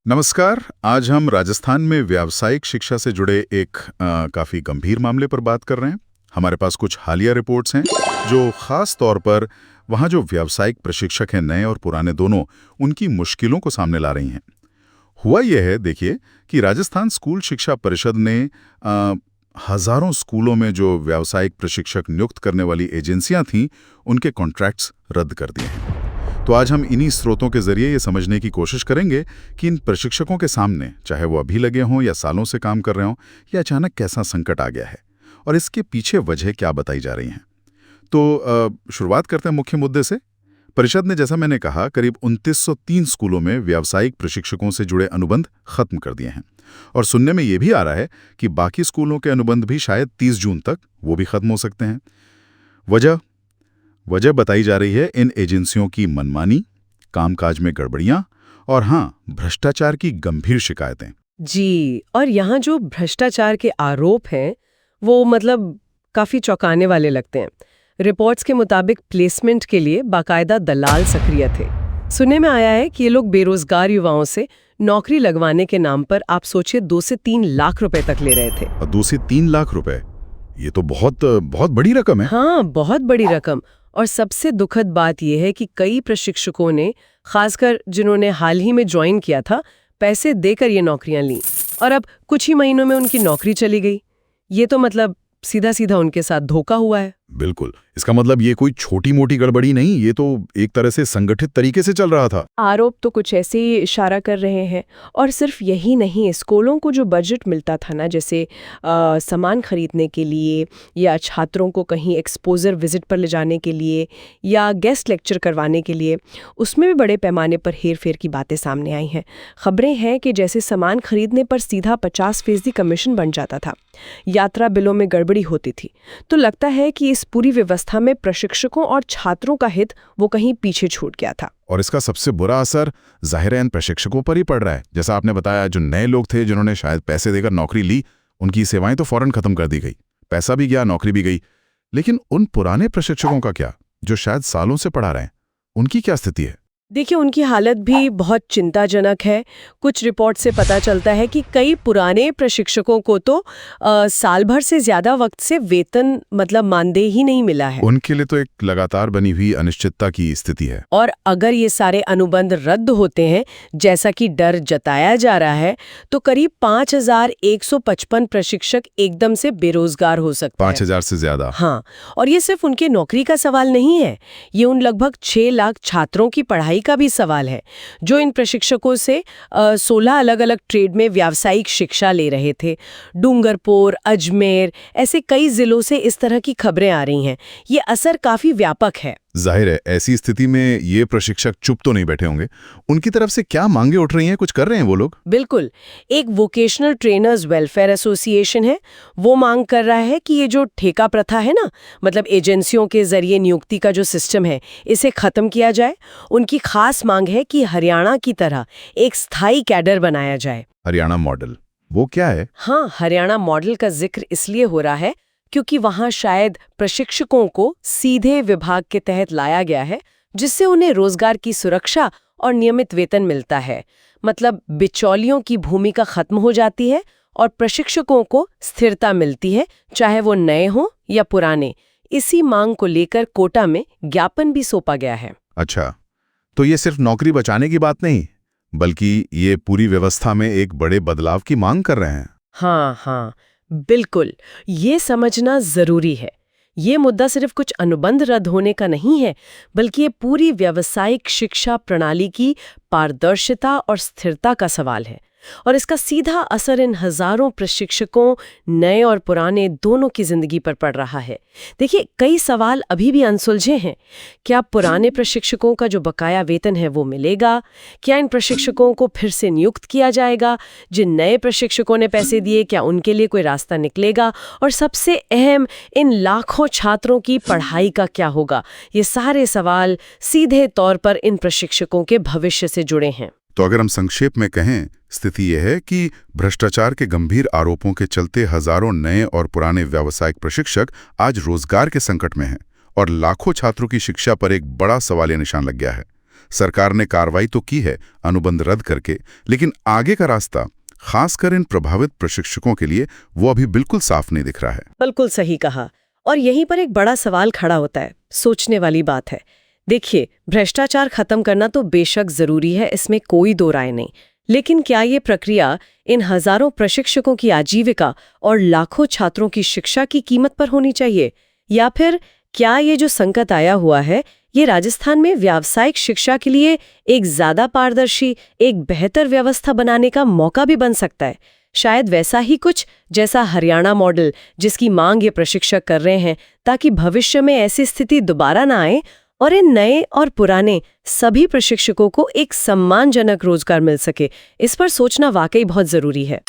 नमस्कार। आज हम राजस्थान में व्यावसायिक शिक्षा से जुड़े एक काफ़ी गंभीर मामले पर बात कर रहे हैं। हमारे पास कुछ हालिया रिपोर्ट्स हैं जो ख़ास तौर पर वहाँ जो व्यावसायिक प्रशिक्षक हैं, नए और पुराने दोनों, उनकी मुश्किलों को सामने ला रही हैं। हुआ यह है, देखिए, कि राजस्थान स्कूल शिक्षा परिषद ने हज़ारों स्कूलों में जो व्यावसायिक प्रशिक्षक नियुक्त करने वाली एजेंसियां थीं, उनके कॉन्ट्रैक्ट्स रद्द कर दिए हैं। तो आज हम इन्हीं स्रोतों के जरिए ये समझने की कोशिश करेंगे कि इन प्रशिक्षकों के सामने, चाहे वो अभी लगे हों या सालों से काम कर रहे हों, या अचानक कैसा संकट आ गया है और इसके पीछे वजह क्या बताई जा रही हैं। तो शुरुआत करते हैं मुख्य मुद्दे से। परिषद ने, जैसा मैंने कहा, करीब 2903 स्कूलों में व्यावसायिक प्रशिक्षकों से जुड़े अनुबंध खत्म कर दिए हैं और सुनने में ये भी आ रहा है कि बाकी स्कूलों के अनुबंध भी शायद 30 जून तक वो भी खत्म हो सकते हैं। वजह बताई जा रही है इन एजेंसियों की मनमानी, कामकाज में गड़बड़ियां और भ्रष्टाचार की गंभीर शिकायतें। जी, और यहाँ जो भ्रष्टाचार के आरोप हैं वो काफी चौंकाने वाले लगते हैं। रिपोर्ट्स के मुताबिक प्लेसमेंट के लिए बाकायदा दलाल सक्रिय थे। सुनने में आया है कि ये लोग बेरोजगार युवाओं से नौकरी लगवाने के नाम पर, आप सोचिए, 2 से 3 लाख रुपए तक ले रहे थे। 2 से 3 लाख रुपए, ये तो बहुत बहुत बड़ी रकम है। हाँ, बहुत बड़ी रकम। और सबसे दुखद बात यह है कि कई प्रशिक्षकों ने, खासकर जिन्होंने हाल ही में ज्वाइन किया था, पैसे देकर ये नौकरियां लीं और अब कुछ ही महीनों में उनकी नौकरी चली गई। ये तो सीधा सीधा उनके साथ धोखा हुआ है। बिल्कुल, इसका मतलब ये कोई छोटी मोटी गड़बड़ी नहीं, ये तो एक तरह से संगठित तरीके से चल रहा था। आरोप तो कुछ ऐसे ही इशारा कर रहे हैं। और सिर्फ यही नहीं, स्कूलों को जो बजट मिलता था ना, जैसे सामान खरीदने के लिए या छात्रों को कहीं एक्सपोजर विजिट पर ले जाने के लिए या गेस्ट लेक्चर करवाने के लिए, उसमें भी बड़े पैमाने पर हेरफेर की बातें सामने आई हैं। खबरें हैं कि जैसे सामान खरीदने पर सीधा 50% कमीशन बन जाता था, यात्रा बिलों में गड़बड़ी होती थी। तो लगता है कि इस पूरी व्यवस्था में प्रशिक्षकों और छात्रों का हित वो कहीं पीछे छूट गया था। और इसका सबसे बुरा असर जाहिर है इन प्रशिक्षकों पर ही पड़ रहा है। जैसा आपने बताया, जो नए लोग थे जिन्होंने शायद पैसे देकर नौकरी ली, उनकी सेवाएं तो फौरन खत्म कर दी गई, पैसा भी गया, नौकरी भी गई। लेकिन उन पुराने प्रशिक्षकों का क्या, जो शायद सालों से पढ़ा रहे हैं, उनकी क्या स्थिति है? देखिए, उनकी हालत भी बहुत चिंताजनक है। कुछ रिपोर्ट से पता चलता है कि कई पुराने प्रशिक्षकों को तो साल भर से ज्यादा वक्त से वेतन मानदेय ही नहीं मिला है। उनके लिए तो एक लगातार बनी हुई अनिश्चितता की स्थिति है। और अगर ये सारे अनुबंध रद्द होते हैं, जैसा कि डर जताया जा रहा है, तो करीब 5155 प्रशिक्षक एकदम से बेरोजगार हो सकते हैं। 5000 से ज्यादा। हाँ, और ये सिर्फ उनके नौकरी का सवाल नहीं है, ये उन लगभग 6 लाख छात्रों की पढ़ाई का भी सवाल है, जो इन प्रशिक्षकों से 16 अलग अलग ट्रेड में व्यावसायिक शिक्षा ले रहे थे। डूंगरपुर, अजमेर, ऐसे कई जिलों से इस तरह की खबरें आ रही हैं। ये असर काफी व्यापक है। जाहिर है, ऐसी स्थिति में ये प्रशिक्षक चुप तो नहीं बैठे होंगे। उनकी तरफ से क्या मांगे उठ रही हैं? कुछ कर रहे हैं वो लोग? बिल्कुल। एक वोकेशनल ट्रेनर्स वेलफेयर एसोसिएशन है, वो मांग कर रहा है कि ये जो ठेका प्रथा है ना, एजेंसियों के जरिए नियुक्ति का जो सिस्टम है, इसे खत्म किया जाए। उनकी खास मांग है कि हरियाणा की तरह एक स्थायी कैडर बनाया जाए। हरियाणा मॉडल, वो क्या है? हाँ, हरियाणा मॉडल का जिक्र इसलिए हो रहा है क्योंकि वहां शायद प्रशिक्षकों को सीधे विभाग के तहत लाया गया है, जिससे उन्हें रोजगार की सुरक्षा और नियमित वेतन मिलता है। बिचौलियों की भूमिका खत्म हो जाती है और प्रशिक्षकों को स्थिरता मिलती है, चाहे वो नए हों या पुराने। इसी मांग को लेकर कोटा में ज्ञापन भी सौंपा गया है। अच्छा, तो ये सिर्फ नौकरी बचाने की बात नहीं, बल्कि ये पूरी व्यवस्था में एक बड़े बदलाव की मांग कर रहे हैं। हाँ, बिल्कुल। ये समझना जरूरी है, ये मुद्दा सिर्फ कुछ अनुबंध रद्द होने का नहीं है, बल्कि ये पूरी व्यावसायिक शिक्षा प्रणाली की पारदर्शिता और स्थिरता का सवाल है। और इसका सीधा असर इन हजारों प्रशिक्षकों, नए और पुराने, दोनों की जिंदगी पर पड़ रहा है। देखिए, कई सवाल अभी भी अनसुलझे हैं। क्या पुराने प्रशिक्षकों का जो बकाया वेतन है वो मिलेगा? क्या इन प्रशिक्षकों को फिर से नियुक्त किया जाएगा? जिन नए प्रशिक्षकों ने पैसे दिए, क्या उनके लिए कोई रास्ता निकलेगा? और सबसे अहम, इन लाखों छात्रों की पढ़ाई का क्या होगा? ये सारे सवाल सीधे तौर पर इन प्रशिक्षकों के भविष्य से जुड़े हैं। तो अगर हम संक्षेप में कहें, स्थिति यह है कि भ्रष्टाचार के गंभीर आरोपों के चलते हजारों नए और पुराने व्यावसायिक प्रशिक्षक आज रोजगार के संकट में हैं और लाखों छात्रों की शिक्षा पर एक बड़ा सवालिया निशान लग गया है। सरकार ने कार्रवाई तो की है अनुबंध रद्द करके, लेकिन आगे का रास्ता खासकर इन प्रभावित प्रशिक्षकों के लिए वो अभी बिल्कुल साफ नहीं दिख रहा है। बिल्कुल सही कहा। और यहीं पर एक बड़ा सवाल खड़ा होता है, सोचने वाली बात है। देखिए, भ्रष्टाचार खत्म करना तो बेशक जरूरी है, इसमें कोई दो राय नहीं। लेकिन क्या ये प्रक्रिया इन हजारों प्रशिक्षकों की आजीविका और लाखों छात्रों की शिक्षा की कीमत पर होनी चाहिए? या फिर क्या ये जो संकट आया हुआ है, ये राजस्थान में व्यावसायिक शिक्षा के लिए एक ज्यादा पारदर्शी, एक बेहतर व्यवस्था बनाने का मौका भी बन सकता है? शायद वैसा ही कुछ जैसा हरियाणा मॉडल, जिसकी मांग ये प्रशिक्षक कर रहे हैं, ताकि भविष्य में ऐसी स्थिति दोबारा ना आए और इन नए और पुराने सभी प्रशिक्षकों को एक सम्मानजनक रोजगार मिल सके। इस पर सोचना वाकई बहुत जरूरी है।